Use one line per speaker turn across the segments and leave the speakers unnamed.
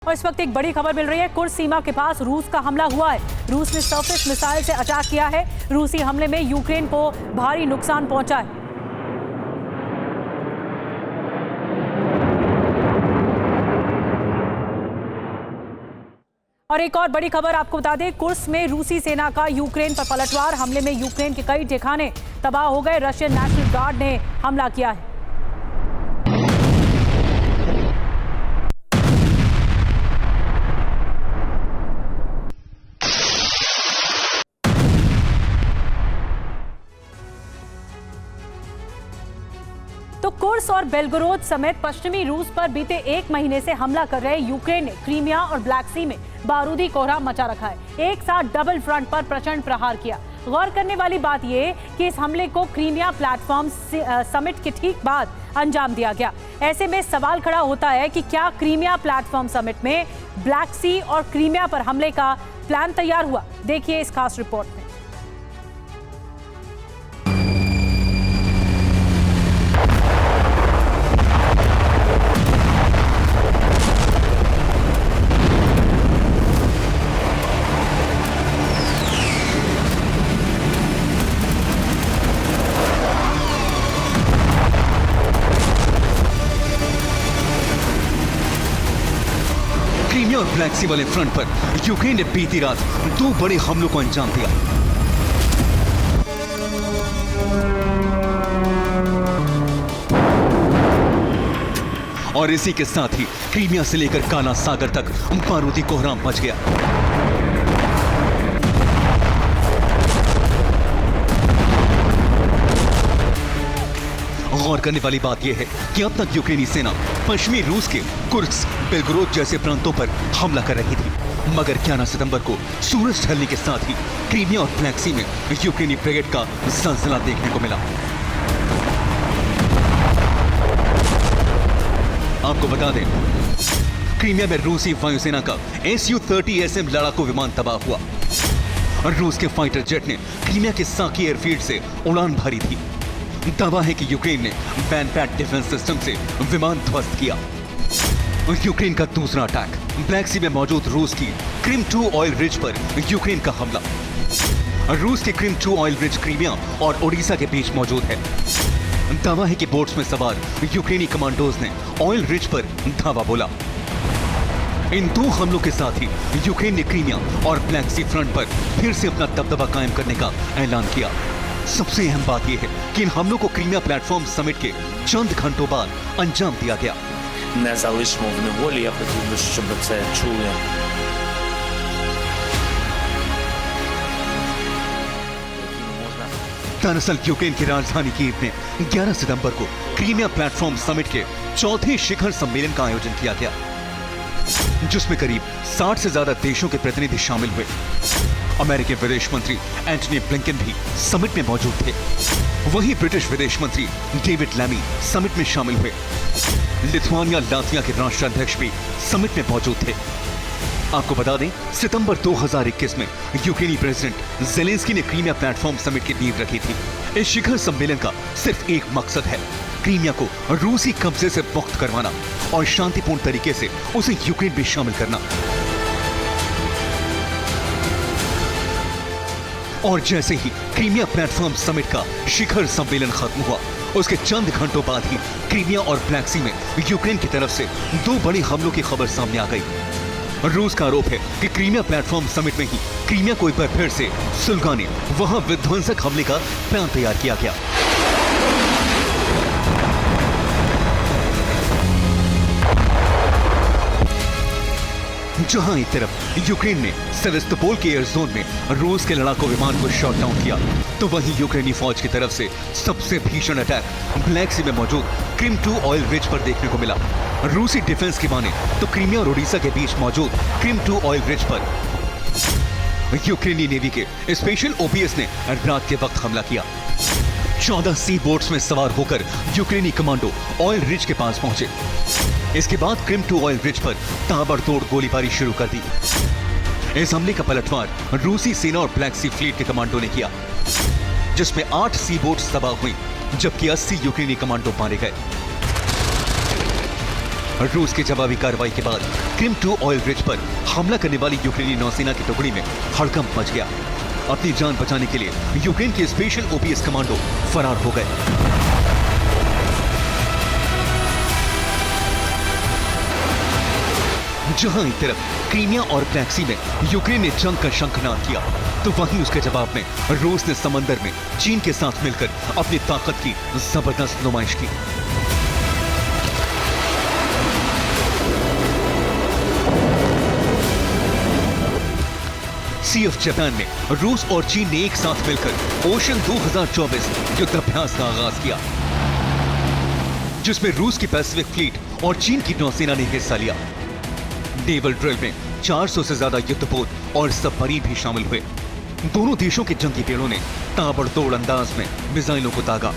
और इस वक्त एक बड़ी खबर मिल रही है। कुर्द सीमा के पास रूस का हमला हुआ है। रूस ने सरफेस मिसाइल से अटैक किया है। रूसी हमले में यूक्रेन को भारी नुकसान पहुंचा है। और एक और बड़ी खबर आपको बता दें, कुर्स्क में रूसी सेना का यूक्रेन पर पलटवार। हमले में यूक्रेन के कई ठिकाने तबाह हो गए। रशियन नेशनल गार्ड ने हमला किया है। तो कुर्स्क और बेलगोरोद समेत पश्चिमी रूस पर बीते एक महीने से हमला कर रहे यूक्रेन ने क्रीमिया और ब्लैक सी में बारूदी कोहराम मचा रखा है। एक साथ डबल फ्रंट पर प्रचंड प्रहार किया। गौर करने वाली बात यह कि इस हमले को क्रीमिया प्लेटफॉर्म समिट के ठीक बाद अंजाम दिया गया। ऐसे में सवाल खड़ा होता है कि क्या क्रीमिया प्लेटफॉर्म समिट में ब्लैक सी और क्रीमिया पर हमले का प्लान तैयार हुआ? देखिए इस खास रिपोर्ट में।
क्रीमिया और ब्लैक सी वाले फ्रंट पर यूक्रेन ने बीती रात दो बड़े हमलों को अंजाम दिया। और इसी के साथ ही क्रीमिया से लेकर काला सागर तक बारूदी कोहराम मच गया। गौर करने वाली बात यह है कि अब तक यूक्रेनी सेना पश्चिमी रूस के कुर्स्क, बेलगोरोद जैसे प्रांतों पर हमला कर रही थी, मगर 11 सितंबर को सूरज ढलने के साथ ही क्रीमिया और ब्लैक सी में यूक्रेनी ब्रिगेड का जलजला देखने को मिला। आपको बता दें, क्रीमिया में रूसी वायुसेना का Su-30SM लड़ाकू विमान तबाह हुआ और रूस के फाइटर जेट ने क्रीमिया के साकी एयरफील्ड से उड़ान भरी थी। दावा है कि यूक्रेन ने बैनपैट डिफेंस सिस्टम से विमान ध्वस्त किया। यूक्रेन का दूसरा अटैक, ब्लैक सी में मौजूद रूस की क्रिम 2 ऑयल रिज पर यूक्रेन का हमला। रूस की क्रिम 2 ऑयल रिज क्रीमिया और ओडिशा के बीच मौजूद है। दावा है कि बोट्स में सवार यूक्रेनी कमांडोज ने ऑयल रिज पर धावा बोला। इन दो हमलों के साथ ही यूक्रेन ने क्रीमिया और ब्लैक सी फ्रंट पर फिर से अपना दबदबा कायम करने का ऐलान किया। सबसे अहम बात यह है कि इन हमलों को क्रीमिया प्लेटफॉर्म समिट के चंद घंटों बाद अंजाम दिया गया।
Не залишимо в неволі, я хотів би, щоб це чули.
दरअसल यूक्रेन की राजधानी कीव में 11 सितंबर को क्रीमिया प्लेटफॉर्म समिट के चौथे शिखर सम्मेलन का आयोजन किया गया, जिसमें करीब 60 से ज्यादा देशों के प्रतिनिधि शामिल हुए। अमेरिकी विदेश मंत्री एंटनी ब्लिंकन भी समिट में मौजूद थे। वहीं ब्रिटिश विदेश मंत्री डेविड लैमी समिट में शामिल हुए। लिथुआनिया लातविया के राष्ट्राध्यक्ष भी समिट में मौजूद थे। आपको बता दें, सितंबर 2021 में यूक्रेनी प्रेसिडेंट ज़ेलेंस्की ने क्रीमिया प्लेटफॉर्म समिट की नींव रखी थी। इस शिखर सम्मेलन का सिर्फ एक मकसद है, क्रीमिया को रूसी कब्जे से मुक्त करवाना और शांतिपूर्ण तरीके से उसे यूक्रेन में शामिल करना। और जैसे ही क्रीमिया प्लेटफॉर्म समिट का शिखर सम्मेलन खत्म हुआ, उसके चंद घंटों बाद ही क्रीमिया और ब्लैक सी में यूक्रेन की तरफ से दो बड़े हमलों की खबर सामने आ गई। रूस का आरोप है कि क्रीमिया प्लेटफॉर्म समिट में ही क्रीमिया को एक बार फिर से सुलगाने वहां विध्वंसक हमले का प्लान तैयार किया गया। जहां एक तरफ यूक्रेन ने सेवेस्तोपोल के एयर जोन में रूस के लड़ाकू विमान को शॉट डाउन किया, तो वहीं यूक्रेनी फौज की तरफ से सबसे भीषण अटैक ब्लैक सी में मौजूद क्रिम 2 ऑयल रिज पर देखने को मिला। रूसी डिफेंस की माने तो क्रीमिया और ओडिशा के बीच मौजूद क्रिम 2 ऑयल रिज पर यूक्रेनी नेवी के स्पेशल ओपीएस ने रात के वक्त हमला किया। 14 सी बोट्स में सवार होकर यूक्रेनी कमांडो ऑयल रिज के पास पहुंचे। इसके बाद क्रिम 2 ऑयल रिज पर ताबड़तोड़ गोलीबारी शुरू कर दी। इस हमले का पलटवार रूसी सेना और ब्लैक सी फ्लीट के कमांडो ने किया, जिसमें 8 सी बोट्स तबाह हुई, जबकि 80 यूक्रेनी कमांडो मारे गए। रूस की जवाबी कार्रवाई के बाद क्रिम 2 ऑयल ब्रिज पर हमला करने वाली यूक्रेनी नौसेना की टुकड़ी में हड़कंप मच गया। अपनी जान बचाने के लिए यूक्रेन के स्पेशल ओपीएस कमांडो फरार हो गए। जहां एक तरफ क्रीमिया और ब्लैक सी में यूक्रेन ने जंग का शंखनाद किया, तो वहीं उसके जवाब में रूस ने समंदर में चीन के साथ मिलकर अपनी ताकत की जबरदस्त नुमाइश की। सी ऑफ जापान में रूस और चीन ने एक साथ मिलकर ओशन 2024 युद्धाभ्यास का आगाज किया, जिसमें रूस की पैसिफिक फ्लीट और चीन की नौसेना ने हिस्सा लिया। नेवल ड्रिल में 400 से ज्यादा युद्धपोत और सबमरीन भी शामिल हुए। दोनों देशों के जंगी पेड़ों ने ताबड़तोड़ अंदाज में मिसाइलों को दागा।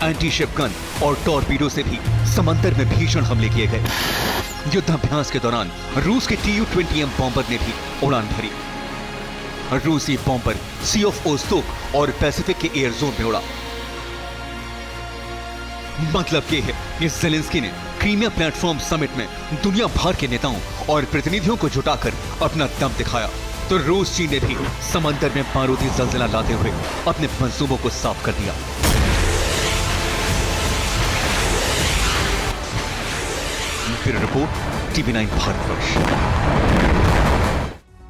एंटी शिप गन और टॉर्पीडो से भी समंदर में भीषण हमले किए गए। युद्धाभ्यास के दौरान रूस के Tu-20M बॉम्बर ने भी उड़ान भरी। रूसी बॉम्बर सी ऑफ ओस्तोक और पैसिफिक के एयर जोन में उड़ा। मतलब ये है कि ज़ेलेंस्की ने क्रीमिया प्लेटफॉर्म समिट में दुनिया भर के नेताओं और प्रतिनिधियों को जुटाकर अपना दम दिखाया, तो रूस चीन ने भी समंदर में बारूदी जलजला लाते हुए अपने मंसूबों को साफ कर दिया। Bureau report, TV9 Bharatvarsh.